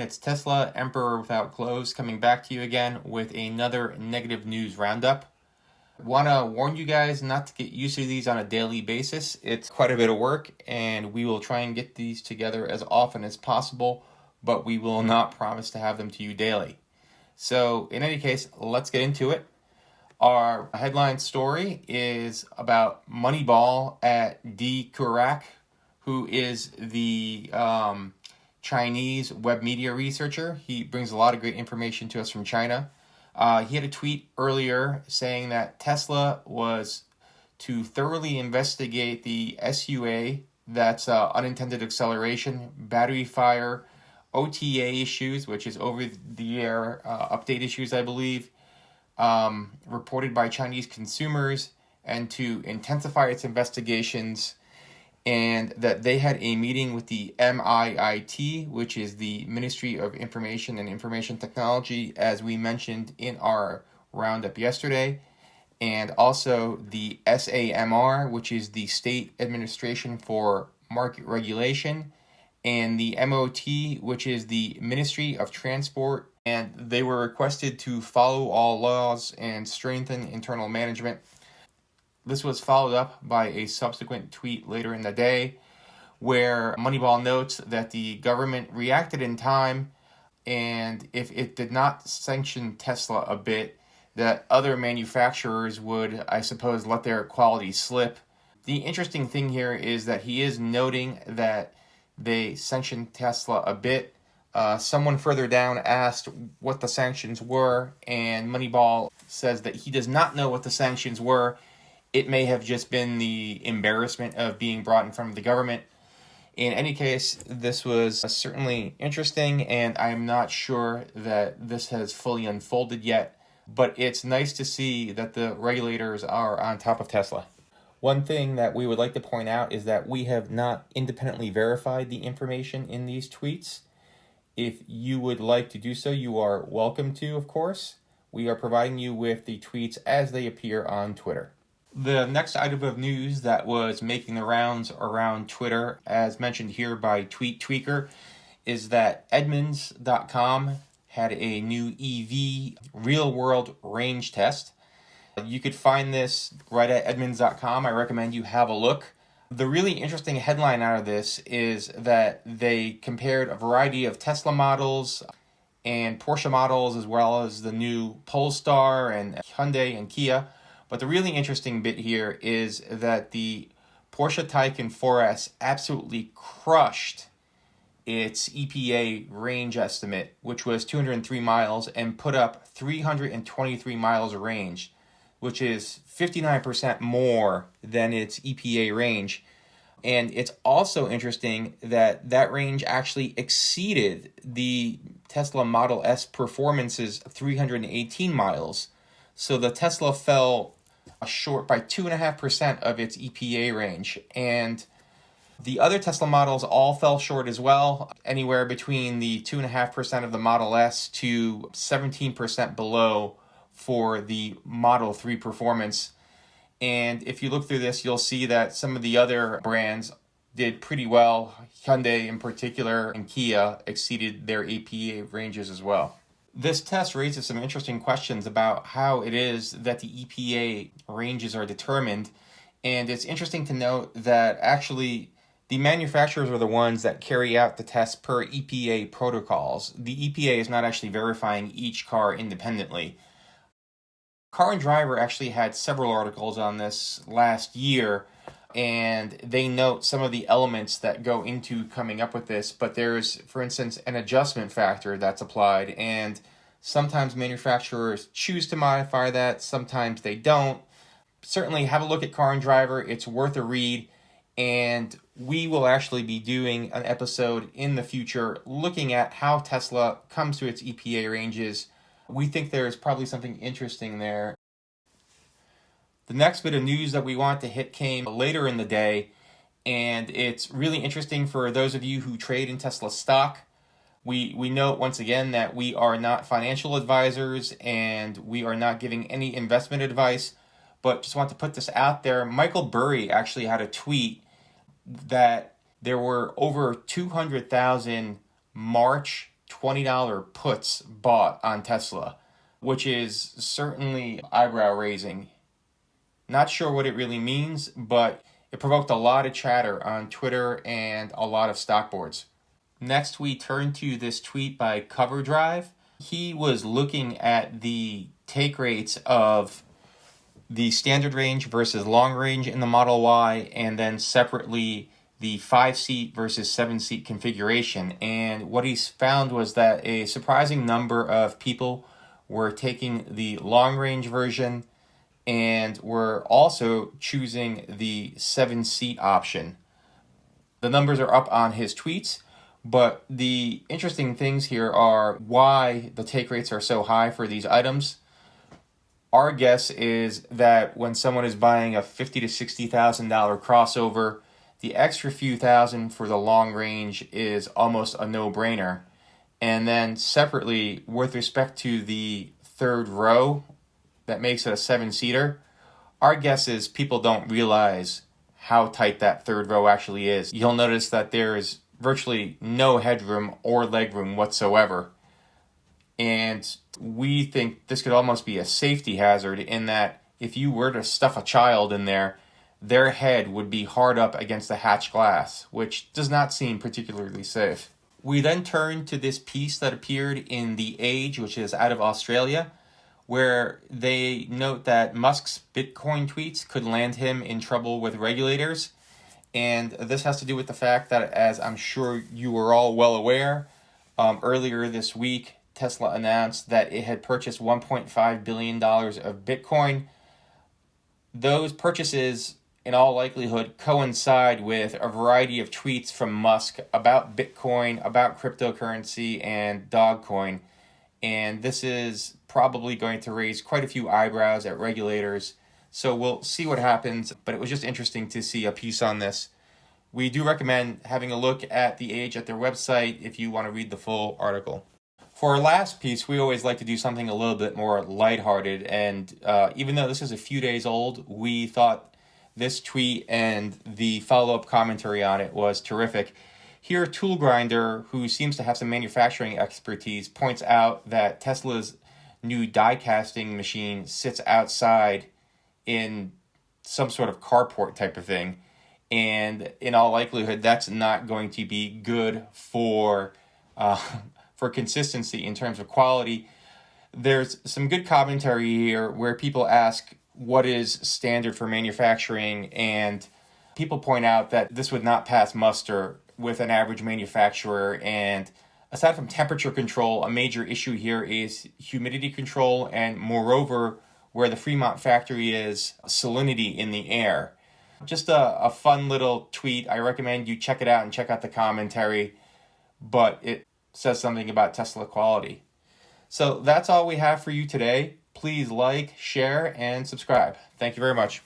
it's Tesla, Emperor Without Clothes, coming back to you again with another negative news roundup. Want to warn you guys not to get used to these on a daily basis. It's quite a bit of work, and we will try and get these together as often as possible, but we will not promise to have them to you daily. So, in any case, let's get into it. Our headline story is about Moneyball at D. Kurak, who is the Chinese web media researcher. He brings a lot of great information to us from China. He had a tweet earlier saying that Tesla was to thoroughly investigate the SUA, that's unintended acceleration, battery fire, OTA issues, which is over-the-air update issues, I believe, reported by Chinese consumers, and to intensify its investigations, and that they had a meeting with the MIIT, which is the Ministry of Information and Information Technology, as we mentioned in our roundup yesterday, and also the SAMR, which is the State Administration for Market Regulation, and the MOT, which is the Ministry of Transport, and they were requested to follow all laws and strengthen internal management. This was followed up by a subsequent tweet later in the day where Moneyball notes that the government reacted in time, and if it did not sanction Tesla a bit, that other manufacturers would, I suppose, let their quality slip. The interesting thing here is that he is noting that they sanctioned Tesla a bit. Someone further down asked what the sanctions were, and Moneyball says that he does not know what the sanctions were. It may have just been the embarrassment of being brought in front of the government. In any case, this was certainly interesting, and I'm not sure that this has fully unfolded yet, but it's nice to see that the regulators are on top of Tesla. One thing that we would like to point out is that we have not independently verified the information in these tweets. If you would like to do so, you are welcome to, of course. We are providing you with the tweets as they appear on Twitter. The next item of news that was making the rounds around Twitter, as mentioned here by Tweet Tweaker, is that Edmunds.com had a new EV real-world range test. You could find this right at Edmunds.com. I recommend you have a look. The really interesting headline out of this is that they compared a variety of Tesla models and Porsche models, as well as the new Polestar and Hyundai and Kia. But the really interesting bit here is that the Porsche Taycan 4S absolutely crushed its EPA range estimate, which was 203 miles, and put up 323 miles of range, which is 59% more than its EPA range. And it's also interesting that that range actually exceeded the Tesla Model S Performance's 318 miles. So the Tesla fell short by 2.5% of its EPA range. And the other Tesla models all fell short as well, anywhere between the 2.5% of the Model S to 17% below for the Model 3 Performance. And if you look through this, you'll see that some of the other brands did pretty well. Hyundai in particular and Kia exceeded their EPA ranges as well. This test raises some interesting questions about how it is that the EPA ranges are determined. And it's interesting to note that actually the manufacturers are the ones that carry out the tests per EPA protocols. The EPA is not actually verifying each car independently. Car and Driver actually had several articles on this last year, and they note some of the elements that go into coming up with this, but there's, for instance, an adjustment factor that's applied, and sometimes manufacturers choose to modify that, sometimes they don't. Certainly have a look at Car and Driver, it's worth a read, and we will actually be doing an episode in the future looking at how Tesla comes to its EPA ranges. We think there's probably something interesting there. The next bit of news that we want to hit came later in the day, and it's really interesting for those of you who trade in Tesla stock. We note once again that we are not financial advisors and we are not giving any investment advice, but just want to put this out there. Michael Burry actually had a tweet that there were over 200,000 March $20 puts bought on Tesla, which is certainly eyebrow raising. Not sure what it really means, but it provoked a lot of chatter on Twitter and a lot of stock boards. Next, we turn to this tweet by Cover Drive. He was looking at the take rates of the standard range versus long range in the Model Y, and then separately the 5-seat versus 7-seat configuration. And what he's found was that a surprising number of people were taking the long range version and were also choosing the 7-seat option. The numbers are up on his tweets, but the interesting things here are why the take rates are so high for these items. Our guess is that when someone is buying a $50,000 to $60,000 crossover, the extra few thousand for the long range is almost a no-brainer. And then separately, with respect to the third row, that makes it a 7-seater, our guess is people don't realize how tight that third row actually is. You'll notice that there is virtually no headroom or legroom whatsoever. And we think this could almost be a safety hazard in that if you were to stuff a child in there, their head would be hard up against the hatch glass, which does not seem particularly safe. We then turn to this piece that appeared in The Age, which is out of Australia, where they note that Musk's Bitcoin tweets could land him in trouble with regulators. And this has to do with the fact that, as I'm sure you are all well aware, earlier this week, Tesla announced that it had purchased $1.5 billion of Bitcoin. Those purchases, in all likelihood, coincide with a variety of tweets from Musk about Bitcoin, about cryptocurrency, and Dogecoin. And this is probably going to raise quite a few eyebrows at regulators. So we'll see what happens, but it was just interesting to see a piece on this. We do recommend having a look at The Age at their website if you want to read the full article. For our last piece, we always like to do something a little bit more lighthearted, and even though this is a few days old, we thought this tweet and the follow-up commentary on it was terrific. Here, Tool Grinder, who seems to have some manufacturing expertise, points out that Tesla's new die casting machine sits outside in some sort of carport type of thing, and in all likelihood, that's not going to be good for consistency in terms of quality. There's some good commentary here where people ask what is standard for manufacturing, and people point out that this would not pass muster with an average manufacturer. And aside from temperature control, a major issue here is humidity control, and moreover, where the Fremont factory is, salinity in the air. Just a fun little tweet. I recommend you check it out and check out the commentary, but it says something about Tesla quality. So that's all we have for you today. Please like, share, and subscribe. Thank you very much.